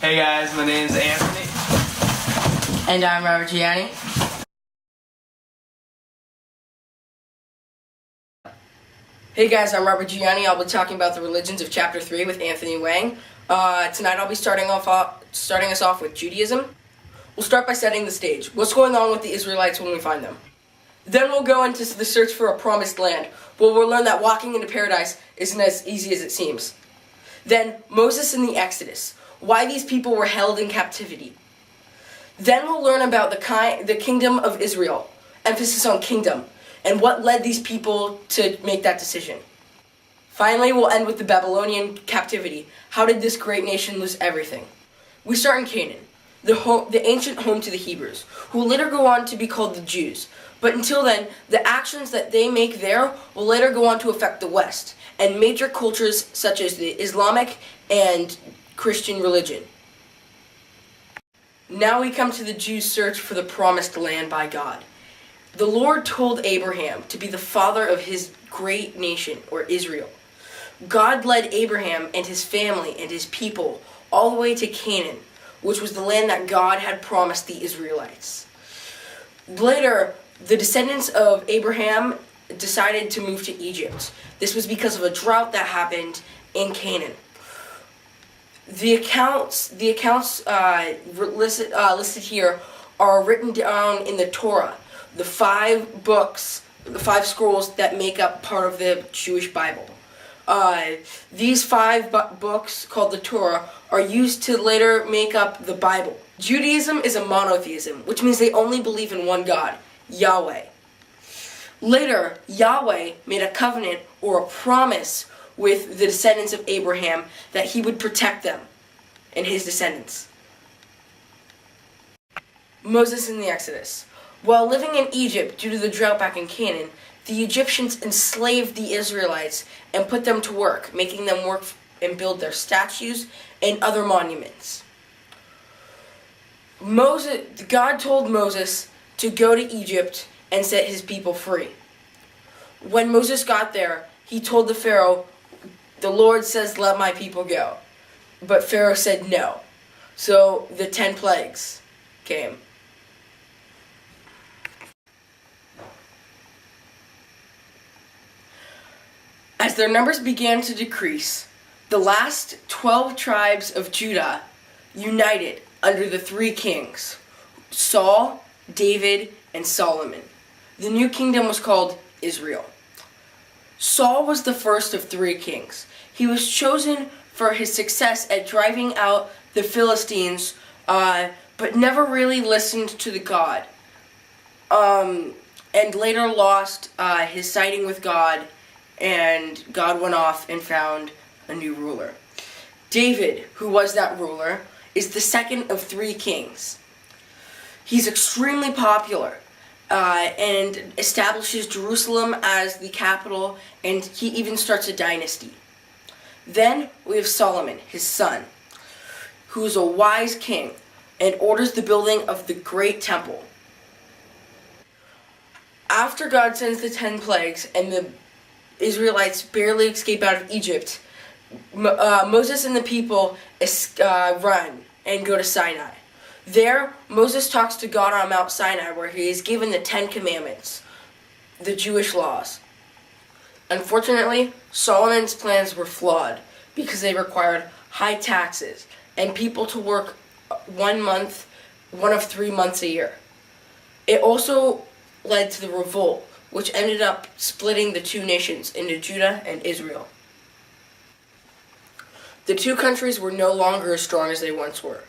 Hey guys, my name's Anthony. And I'm Robert Gianni. Hey guys, I'm Robert Gianni. I'll be talking about the religions of Chapter 3 with Anthony Wang. Tonight I'll be starting us off with Judaism. We'll start by setting the stage. What's going on with the Israelites when we find them? Then we'll go into the search for a promised land, where we'll learn that walking into paradise isn't as easy as it seems. Then Moses and the Exodus, why these people were held in captivity. Then we'll learn about the kingdom of Israel, emphasis on kingdom, and what led these people to make that decision. Finally, we'll end with the Babylonian captivity. How did this great nation lose everything? We start in Canaan, the ancient home to the Hebrews, who will later go on to be called the Jews. But until then, the actions that they make there will later go on to affect the West, and major cultures such as the Islamic and Christian religion. Now we come to the Jews' search for the promised land by God. The Lord told Abraham to be the father of his great nation, or Israel. God led Abraham and his family and his people all the way to Canaan, which was the land that God had promised the Israelites. Later, the descendants of Abraham decided to move to Egypt. This was because of a drought that happened in Canaan. The accounts listed here are written down in the Torah, the 5 books, the 5 scrolls that make up part of the Jewish Bible. These 5 books, called the Torah, are used to later make up the Bible. Judaism is a monotheism, which means they only believe in one God, Yahweh. Later, Yahweh made a covenant or a promise with the descendants of Abraham that he would protect them and his descendants. Moses and the Exodus. While living in Egypt due to the drought back in Canaan, the Egyptians enslaved the Israelites and put them to work, making them work and build their statues and other monuments. God told Moses to go to Egypt and set his people free. When Moses got there, he told the Pharaoh, "The Lord says, let my people go." But Pharaoh said no. So the 10 plagues came. As their numbers began to decrease, the last 12 tribes of Judah united under the 3 kings, Saul, David, and Solomon. The new kingdom was called Israel. Saul was the first of 3 kings. He was chosen for his success at driving out the Philistines, but never really listened to the God, and later lost his sighting with God, and God went off and found a new ruler. David, who was that ruler, is the second of 3 kings. He's extremely popular and establishes Jerusalem as the capital, and he even starts a dynasty. Then we have Solomon, his son, who is a wise king and orders the building of the great temple. After God sends the 10 plagues and the Israelites barely escape out of Egypt, Moses and the people run and go to Sinai. There, Moses talks to God on Mount Sinai, where he is given the 10 commandments, the Jewish laws. Unfortunately, Solomon's plans were flawed because they required high taxes and people to work one of 3 months a year. It also led to the revolt, which ended up splitting the 2 nations into Judah and Israel. The 2 countries were no longer as strong as they once were.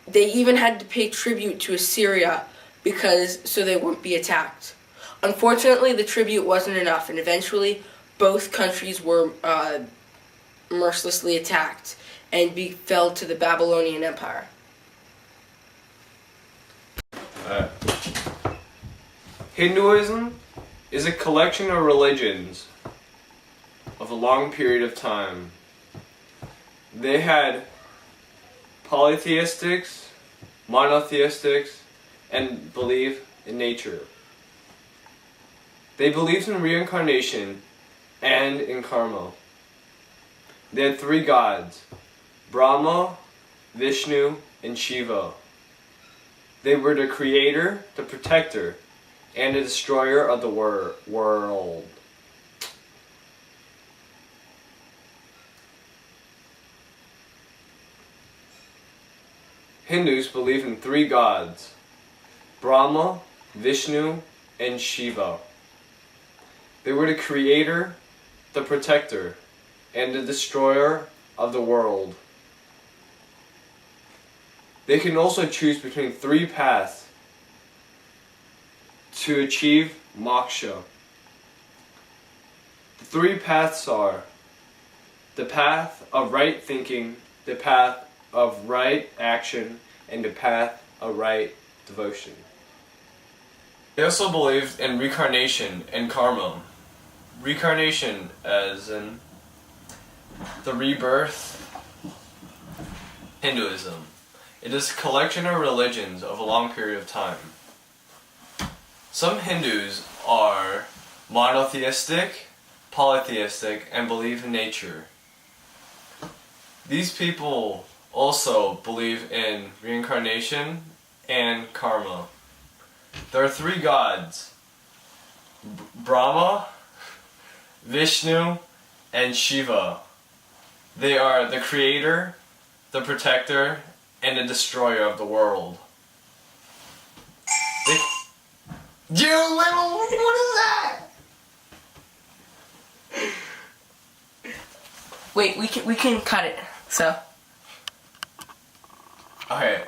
They even had to pay tribute to Assyria so they wouldn't be attacked. Unfortunately, the tribute wasn't enough, and eventually both countries were mercilessly attacked and fell to the Babylonian Empire. Hinduism is a collection of religions of a long period of time. They had polytheistics, monotheistics, and belief in nature. They believed in reincarnation and in karma. They had 3 gods: Brahma, Vishnu, and Shiva. They were the creator, the protector, and the destroyer of the world. Hindus believe in three gods: Brahma, Vishnu, and Shiva. They were the creator, the protector, and the destroyer of the world. They can also choose between three paths to achieve moksha. The three paths are the path of right thinking, the path of right action, and the path of right devotion. They also believed in reincarnation and karma. Reincarnation as in the rebirth. Hinduism. It is a collection of religions of a long period of time. Some Hindus are monotheistic, polytheistic, and believe in nature. These people also believe in reincarnation and karma. There are three gods: Brahma, Vishnu, and Shiva. They are the creator, the protector, and the destroyer of the world. You little, what is that? Wait, we can cut it. So. Okay.